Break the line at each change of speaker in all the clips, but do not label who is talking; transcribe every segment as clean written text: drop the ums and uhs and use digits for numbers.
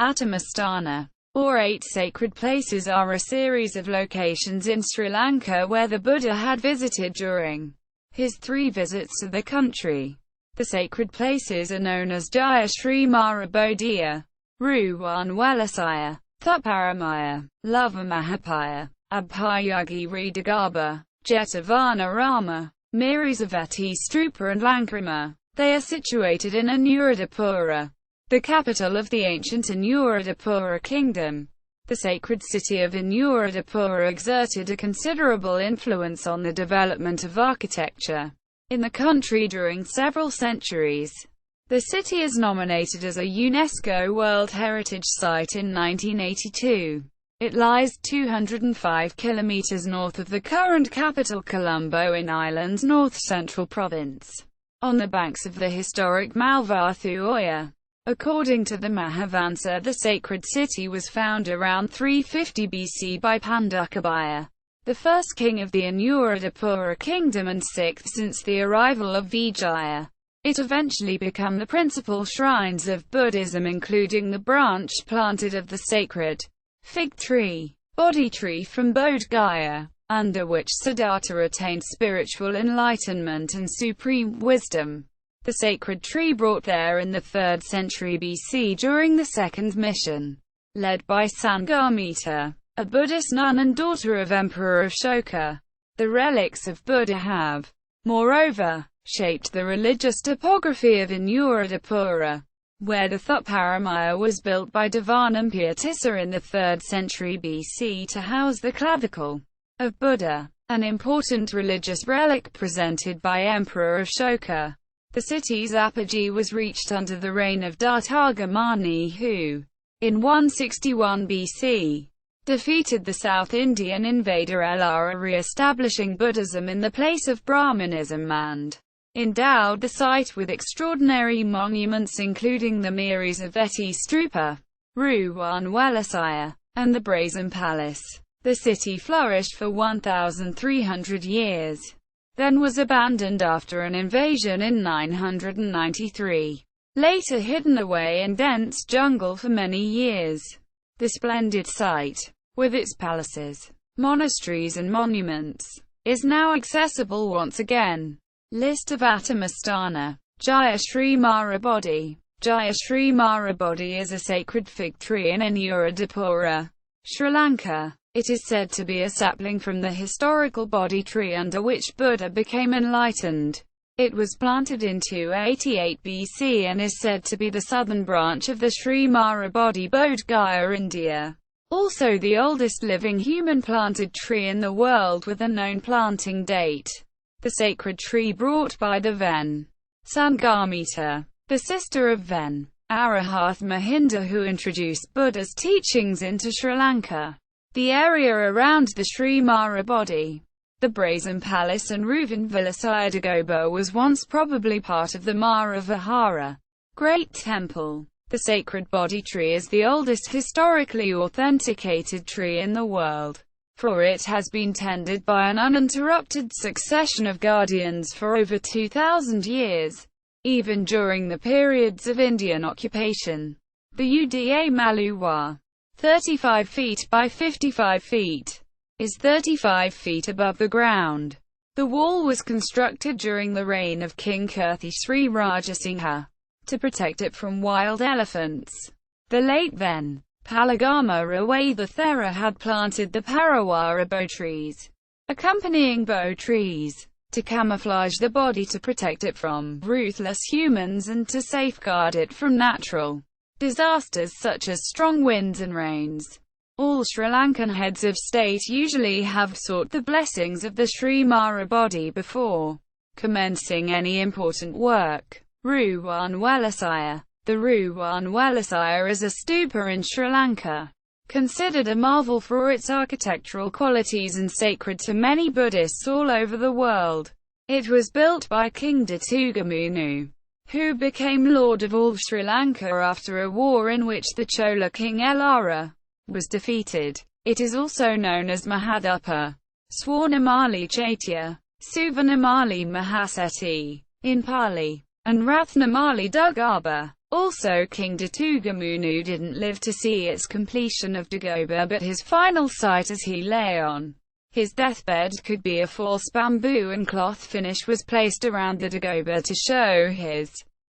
Atamasthana, or 8 sacred places, are a series of locations in Sri Lanka where the Buddha had visited during his 3 visits to the country. The sacred places are known as Jaya Sri Maha Bodhiya, Ruwanwelisaya, Thuparamaya, Lovamahapaya, Abhayagiri Dagaba, Jetavanarama, Mirisaveti Stupa and Lankarama. They are situated in Anuradhapura, the capital of the ancient Anuradhapura Kingdom. The sacred city of Anuradhapura exerted a considerable influence on the development of architecture in the country during several centuries. The city is nominated as a UNESCO World Heritage Site in 1982. It lies 205 kilometers north of the current capital Colombo in Ireland's north-central province, on the banks of the historic Malvathu Oya.According to the Mahavansa, the sacred city was found around 350 BC by Pandukabhaya, the first king of the Anuradhapura Kingdom and 6th since the arrival of Vijaya. It eventually became the principal shrines of Buddhism, including the branch planted of the sacred fig tree, Bodhi tree from Bodhgaya, under which Siddharta attained spiritual enlightenment and supreme wisdom. The sacred tree brought there in the 3rd century BC during the second mission, led by Sangamitta, a Buddhist nun and daughter of Emperor Ashoka. The relics of Buddha have, moreover, shaped the religious topography of Anuradhapura, where the Thuparamaya was built by Devanampiya Tissa in the 3rd century BC to house the clavicle of Buddha, an important religious relic presented by Emperor Ashoka. The city's apogee was reached under the reign of Dhartagamani, who, in 161 BC, defeated the South Indian invader Ellara, re-establishing Buddhism in the place of Brahmanism, and endowed the site with extraordinary monuments including the Mirisaveti Stupa, Ruwanwelisaya, and the Brazen Palace. The city flourished for 1,300 years, then was abandoned after an invasion in 993. Later hidden away in dense jungle for many years. The splendid site, with its palaces, monasteries and monuments, is now accessible once again. List of Atamasthana. Jaya Sri Maha Bodhi. Jaya Sri Maha Bodhi is a sacred fig tree in Anuradhapura, Sri Lanka. It is said to be a sapling from the historical Bodhi tree under which Buddha became enlightened. It was planted in 288 BC and is said to be the southern branch of the Sri Maha Bodhi, Bodhgaya, India. Also the oldest living human planted tree in the world with a known planting date. The sacred tree brought by the Ven. Sangamitta, the sister of Ven. Arahath Mahinda, who introduced Buddha's teachings into Sri Lanka. The area around the Sri Maha Bodhi, the Brazen Palace and Ruwanwelisaya Dagaba was once probably part of the Mahavihara Great Temple. The sacred Bodhi tree is the oldest historically authenticated tree in the world, for it has been tended by an uninterrupted succession of guardians for over 2,000 years, even during the periods of Indian occupation. The Uda Maluwa, 35 feet by 55 feet, is 35 feet above the ground. The wall was constructed during the reign of King Kirti Sri Rajasingha, to protect it from wild elephants. The late Ven. Palagama Rawatha had planted the Parawara bo trees, accompanying bo trees, to camouflage the body, to protect it from ruthless humans and to safeguard it from natural disasters such as strong winds and rains. All Sri Lankan heads of state usually have sought the blessings of the Sri Maha Bodhi before commencing any important work. Ruwanwelisaya. The Ruwanwelisaya is a stupa in Sri Lanka, considered a marvel for its architectural qualities and sacred to many Buddhists all over the world. It was built by King Datugamunu, who became Lord of all Sri Lanka after a war in which the Chola king Ellara was defeated. It is also known as Mahaduppa, Swarnamali Chaitya, Suvarnamali Mahaseti in Pali, and Rathnamali Dagaba, Also, King Datugamunu didn't live to see its completion of Dagaba, but his final sight as he lay on his deathbed could be a false bamboo and cloth finish was placed around the Dagaba to show his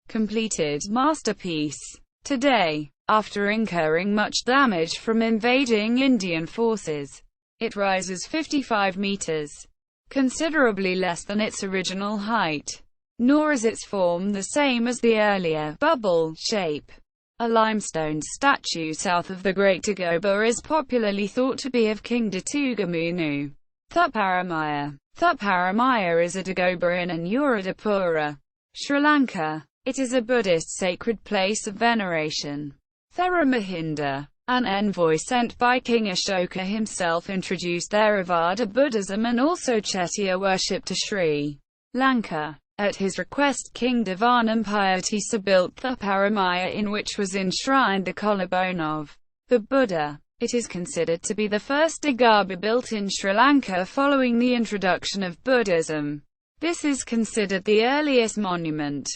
completed masterpiece. Today, after incurring much damage from invading Indian forces, it rises 55 meters, considerably less than its original height. Nor is its form the same as the earlier bubble shape. A limestone statue south of the Great Dagaba is popularly thought to be of King Datugamunu. Thuparamaya. Thuparamaya is a Dagaba in Anuradhapura, Sri Lanka. It is a Buddhist sacred place of veneration. Theravada, an envoy sent by King Ashoka himself, introduced Theravada Buddhism and also Chettiya worship to Sri Lanka. At his request, King Devanampiya Tissa built Thuparamaya, in which was enshrined the collarbone of the Buddha. It is considered to be the first Dagaba built in Sri Lanka following the introduction of Buddhism. This is considered the earliest monument,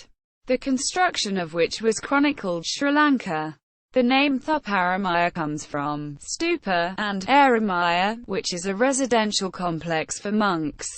the construction of which was chronicled Sri Lanka. The name Thuparamaya comes from stupa and aramaya, which is a residential complex for monks.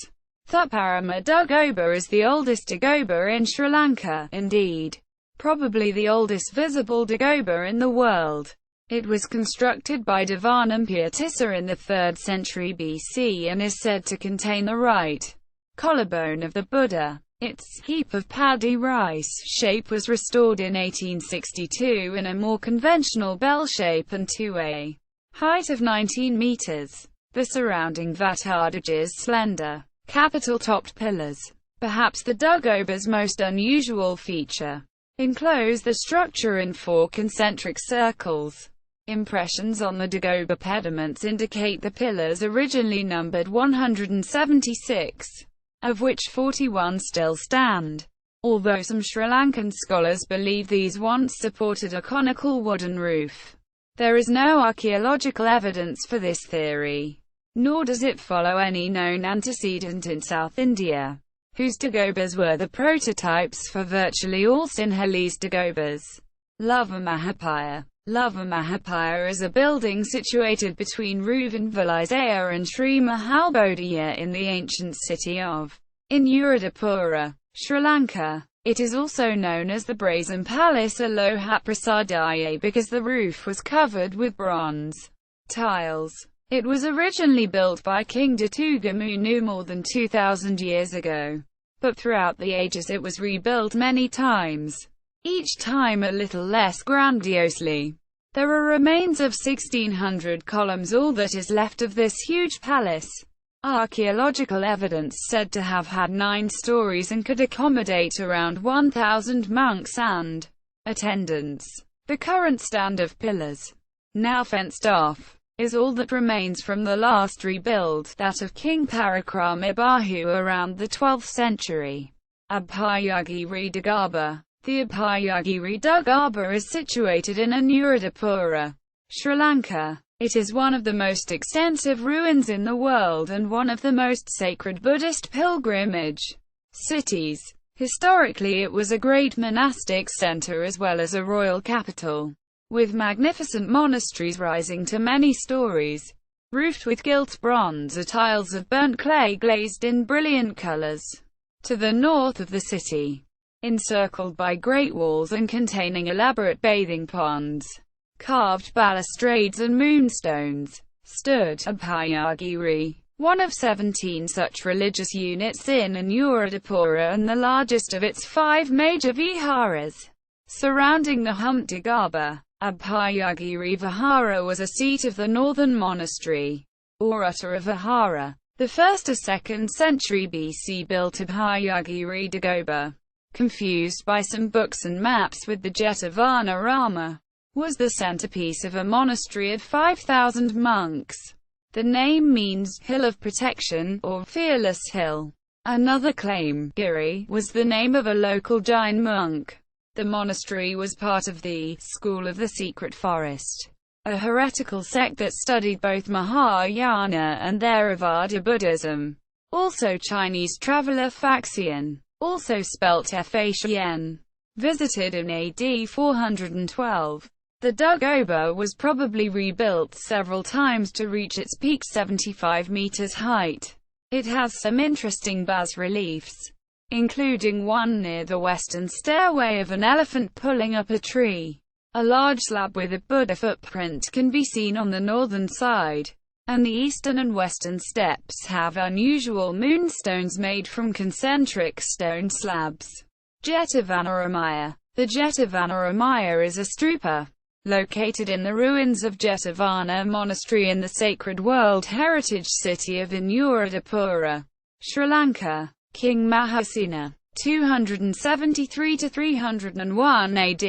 Thuparamaya Dagaba is the oldest Dagaba in Sri Lanka, indeed, probably the oldest visible Dagaba in the world. It was constructed by Devanampiya Tissa in the 3rd century BC and is said to contain the right collarbone of the Buddha. Its heap of paddy rice shape was restored in 1862 in a more conventional bell shape and to a height of 19 meters. The surrounding vatadages slender, capital-topped pillars, perhaps the Dagaba's most unusual feature, enclose the structure in 4 concentric circles. Impressions on the Dagaba pediments indicate the pillars originally numbered 176, of which 41 still stand, although some Sri Lankan scholars believe these once supported a conical wooden roof. There is no archaeological evidence for this theory, nor does it follow any known antecedent in South India, whose Dagabas were the prototypes for virtually all Sinhalese Dagabas. Lovamahapaya. Lovamahapaya is a building situated between Ruwanwelisaya and Sri Maha Bodhiya in the ancient city of Anuradhapura, Sri Lanka. It is also known as the Brazen Palace or Lohaprasadaya because the roof was covered with bronze tiles. It was originally built by King Datugamunu more than 2,000 years ago, but throughout the ages it was rebuilt many times, each time a little less grandiosely. There are remains of 1,600 columns, all that is left of this huge palace. Archaeological evidence said to have had 9 stories and could accommodate around 1,000 monks and attendants. The current stand of pillars, now fenced off, is all that remains from the last rebuild, that of King Parakrama Bahu around the 12th century. Abhayagiri Dagaba. The Abhayagiri Dagaba is situated in Anuradhapura, Sri Lanka. It is one of the most extensive ruins in the world and one of the most sacred Buddhist pilgrimage cities. Historically it was a great monastic center as well as a royal capital, with magnificent monasteries rising to many stories, roofed with gilt bronze or tiles of burnt clay glazed in brilliant colors. To the north of the city, encircled by great walls and containing elaborate bathing ponds, carved balustrades and moonstones, stood Abhayagiri, one of 17 such religious units in Anuradhapura and the largest of its 5 major viharas. Surrounding the humped Dagaba, Abhayagiri Vihara was a seat of the northern monastery, or Uttara Vihara. The 1st or 2nd century BC built Abhayagiri Dagaba, confused by some books and maps with the Jetavanarama, was the centerpiece of a monastery of 5,000 monks. The name means hill of protection, or fearless hill. Another claim, Giri, was the name of a local Jain monk. The monastery was part of the School of the Secret Forest, a heretical sect that studied both Mahayana and Theravada Buddhism. Also Chinese traveler Faxian, also spelt Faxian, visited in AD 412. The Dagaba was probably rebuilt several times to reach its peak 75 meters height. It has some interesting bas-reliefs, including one near the western stairway of an elephant pulling up a tree. A large slab with a Buddha footprint can be seen on the northern side, and the eastern and western steps have unusual moonstones made from concentric stone slabs. Jetavanarama. The Jetavanarama is a stupa located in the ruins of Jetavana Monastery in the sacred World Heritage City of Anuradhapura, Sri Lanka. King Mahavansa, 273–301 AD,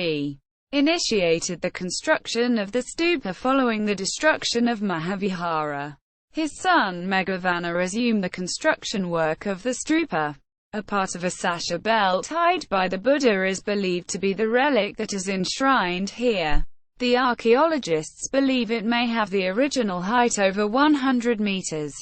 initiated the construction of the stupa following the destruction of Mahavihara. His son Meghavana resumed the construction work of the stupa. A part of a sasha belt tied by the Buddha is believed to be the relic that is enshrined here. The archaeologists believe it may have the original height over 100 meters,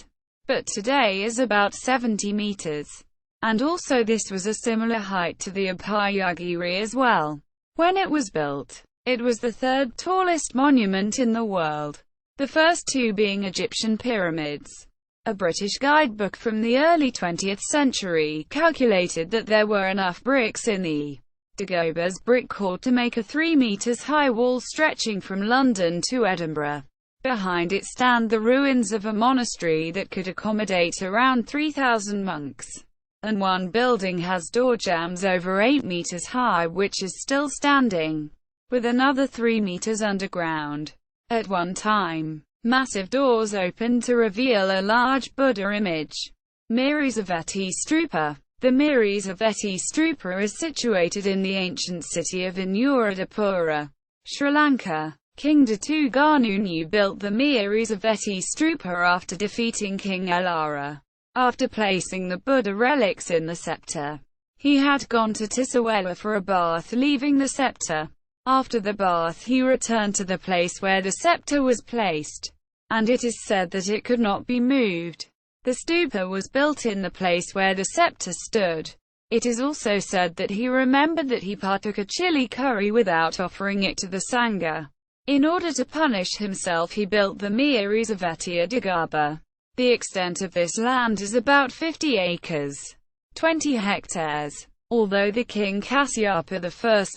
but today is about 70 meters. And also this was a similar height to the Abhayagiri as well. When it was built, it was the third tallest monument in the world, the first two being Egyptian pyramids. A British guidebook from the early 20th century calculated that there were enough bricks in the Dagaba's brick court to make a 3 meters high wall stretching from London to Edinburgh. Behind it stand the ruins of a monastery that could accommodate around 3,000 monks. And one building has door jambs over 8 meters high which is still standing, with another 3 meters underground. At one time, massive doors opened to reveal a large Buddha image. Mirisaveti Stupa. The Mirisaveti Stupa is situated in the ancient city of Anuradhapura, Sri Lanka. King Dutuganu built the Mirisaveti Stupa after defeating King Elara. After placing the Buddha relics in the scepter, he had gone to Tissa for a bath, leaving the scepter. After the bath he returned to the place where the scepter was placed, and it is said that it could not be moved. The stupa was built in the place where the scepter stood. It is also said that he remembered that he partook a chili curry without offering it to the Sangha. In order to punish himself he built the Mirisaveti Dagaba. The extent of this land is about 50 acres, 20 hectares. Although the King Kasyapa I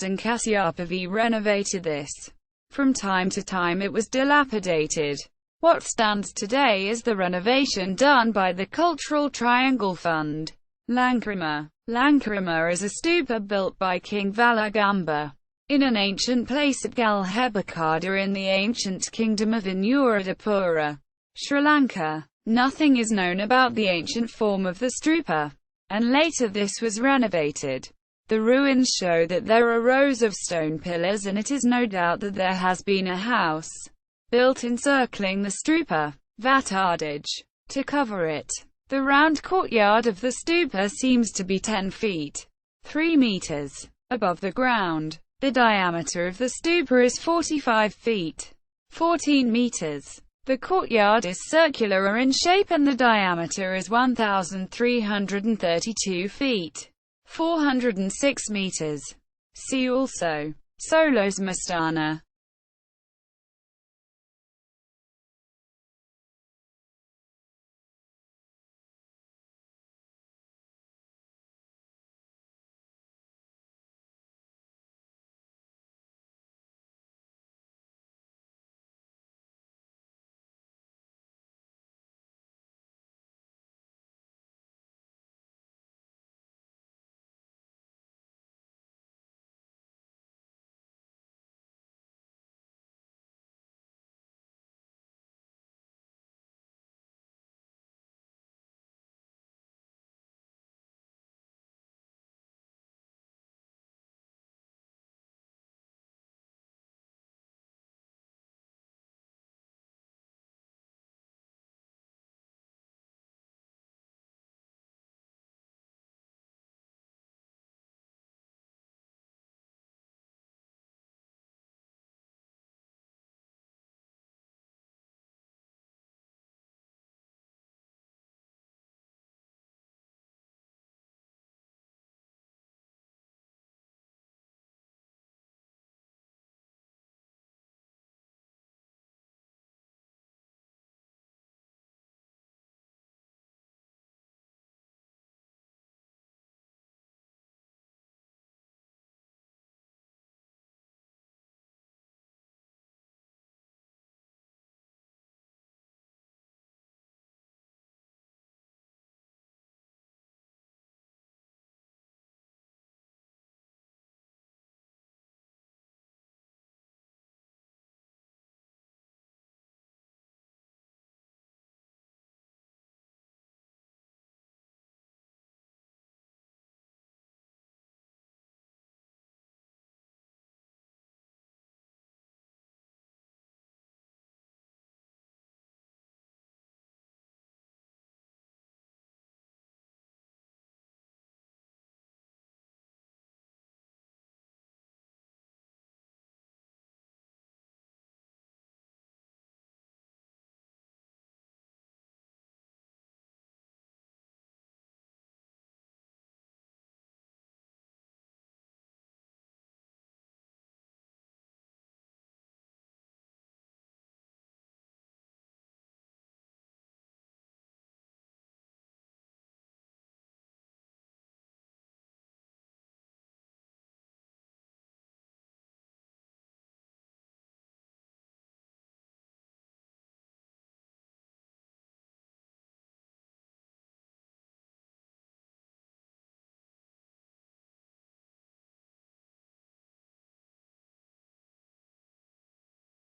and Kasyapa V renovated this, from time to time it was dilapidated. What stands today is the renovation done by the Cultural Triangle Fund. Lankarama. Lankarama is a stupa built by King Valagamba in an ancient place at Galhebakada in the ancient kingdom of Anuradhapura, Sri Lanka. Nothing is known about the ancient form of the stupa, and later this was renovated. The ruins show that there are rows of stone pillars, and it is no doubt that there has been a house built encircling the stupa, Vatardage, to cover it. The round courtyard of the stupa seems to be 10 feet, 3 meters, above the ground. The diameter of the stupa is 45 feet, 14 meters. The courtyard is circular in shape and the diameter is 1,332 feet, 406 meters. See also Solamasthana.